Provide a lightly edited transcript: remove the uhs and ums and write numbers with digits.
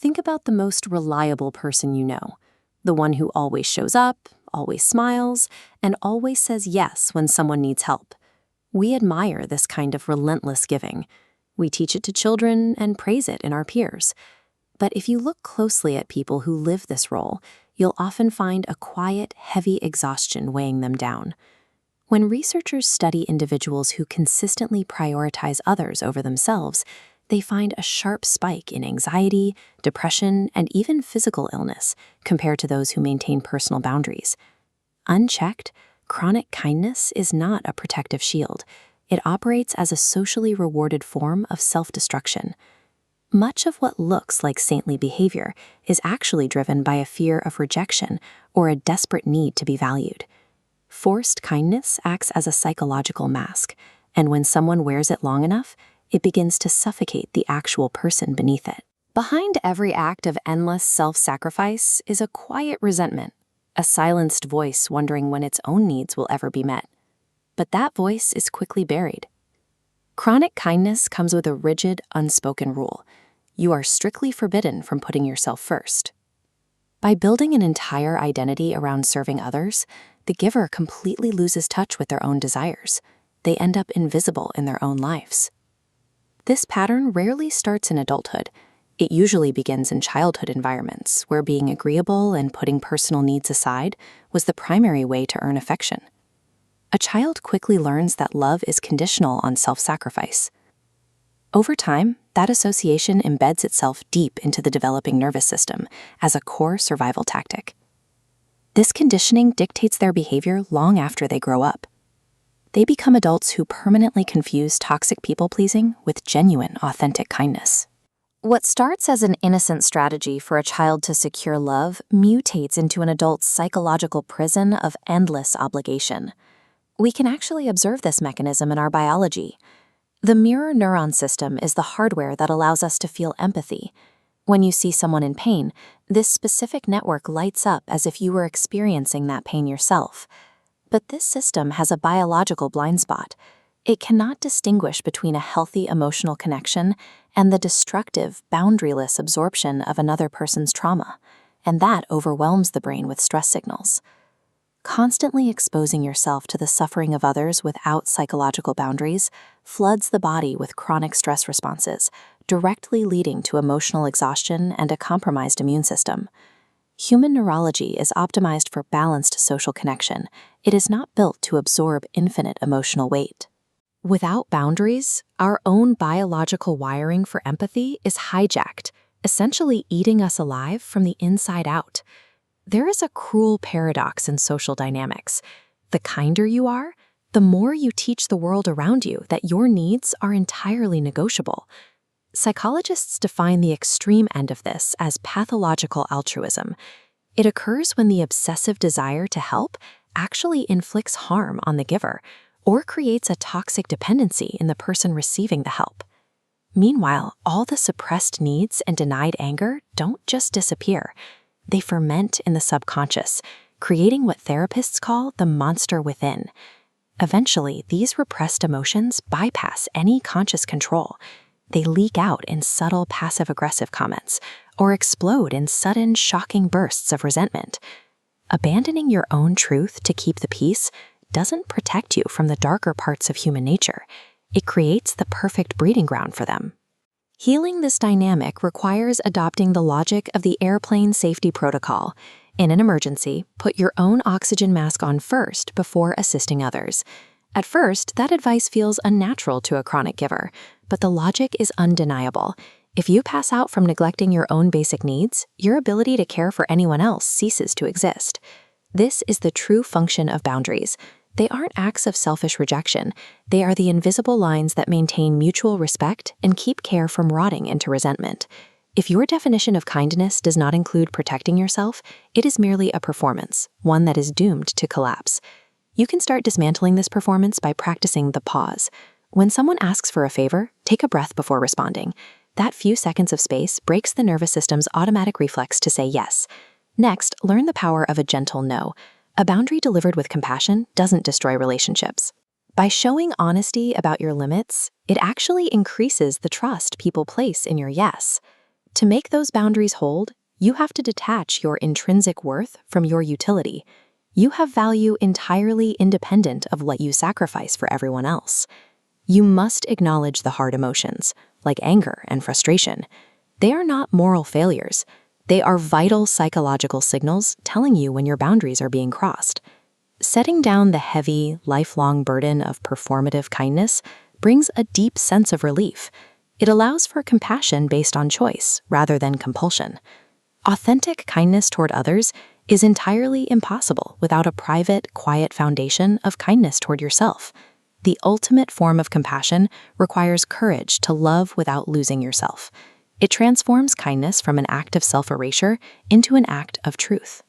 Think about the most reliable person you know, the one who always shows up, always smiles, and always says yes when someone needs help. We admire this kind of relentless giving. We teach it to children and praise it in our peers. But if you look closely at people who live this role, you'll often find a quiet, heavy exhaustion weighing them down. When researchers study individuals who consistently prioritize others over themselves, they find a sharp spike in anxiety, depression, and even physical illness compared to those who maintain personal boundaries. Unchecked, chronic kindness is not a protective shield. It operates as a socially rewarded form of self-destruction. Much of what looks like saintly behavior is actually driven by a fear of rejection or a desperate need to be valued. Forced kindness acts as a psychological mask, and when someone wears it long enough, it begins to suffocate the actual person beneath it. Behind every act of endless self-sacrifice is a quiet resentment, a silenced voice wondering when its own needs will ever be met. But that voice is quickly buried. Chronic kindness comes with a rigid, unspoken rule. You are strictly forbidden from putting yourself first. By building an entire identity around serving others, the giver completely loses touch with their own desires. They end up invisible in their own lives. This pattern rarely starts in adulthood. It usually begins in childhood environments, where being agreeable and putting personal needs aside was the primary way to earn affection. A child quickly learns that love is conditional on self-sacrifice. Over time, that association embeds itself deep into the developing nervous system as a core survival tactic. This conditioning dictates their behavior long after they grow up. They become adults who permanently confuse toxic people-pleasing with genuine, authentic kindness. What starts as an innocent strategy for a child to secure love mutates into an adult's psychological prison of endless obligation. We can actually observe this mechanism in our biology. The mirror neuron system is the hardware that allows us to feel empathy. When you see someone in pain, this specific network lights up as if you were experiencing that pain yourself. But this system has a biological blind spot. It cannot distinguish between a healthy emotional connection and the destructive, boundaryless absorption of another person's trauma, and that overwhelms the brain with stress signals. Constantly exposing yourself to the suffering of others without psychological boundaries floods the body with chronic stress responses, directly leading to emotional exhaustion and a compromised immune system. Human neurology is optimized for balanced social connection. It is not built to absorb infinite emotional weight. Without boundaries, our own biological wiring for empathy is hijacked, essentially eating us alive from the inside out. There is a cruel paradox in social dynamics. The kinder you are, the more you teach the world around you that your needs are entirely negotiable. Psychologists define the extreme end of this as pathological altruism. It occurs when the obsessive desire to help actually inflicts harm on the giver or creates a toxic dependency in the person receiving the help. Meanwhile, all the suppressed needs and denied anger don't just disappear. They ferment in the subconscious, creating what therapists call the monster within. Eventually, these repressed emotions bypass any conscious control. They leak out in subtle passive-aggressive comments or explode in sudden, shocking bursts of resentment. Abandoning your own truth to keep the peace doesn't protect you from the darker parts of human nature. It creates the perfect breeding ground for them. Healing this dynamic requires adopting the logic of the airplane safety protocol. In an emergency, put your own oxygen mask on first before assisting others. At first, that advice feels unnatural to a chronic giver, but the logic is undeniable. If you pass out from neglecting your own basic needs, your ability to care for anyone else ceases to exist. This is the true function of boundaries. They aren't acts of selfish rejection. They are the invisible lines that maintain mutual respect and keep care from rotting into resentment. If your definition of kindness does not include protecting yourself, it is merely a performance, one that is doomed to collapse. You can start dismantling this performance by practicing the pause. When someone asks for a favor, take a breath before responding. That few seconds of space breaks the nervous system's automatic reflex to say yes. Next, learn the power of a gentle no. A boundary delivered with compassion doesn't destroy relationships. By showing honesty about your limits, it actually increases the trust people place in your yes. To make those boundaries hold, you have to detach your intrinsic worth from your utility. You have value entirely independent of what you sacrifice for everyone else. You must acknowledge the hard emotions, like anger and frustration. They are not moral failures. They are vital psychological signals telling you when your boundaries are being crossed. Setting down the heavy, lifelong burden of performative kindness brings a deep sense of relief. It allows for compassion based on choice rather than compulsion. Authentic kindness toward others is entirely impossible without a private, quiet foundation of kindness toward yourself. The ultimate form of compassion requires courage to love without losing yourself. It transforms kindness from an act of self-erasure into an act of truth.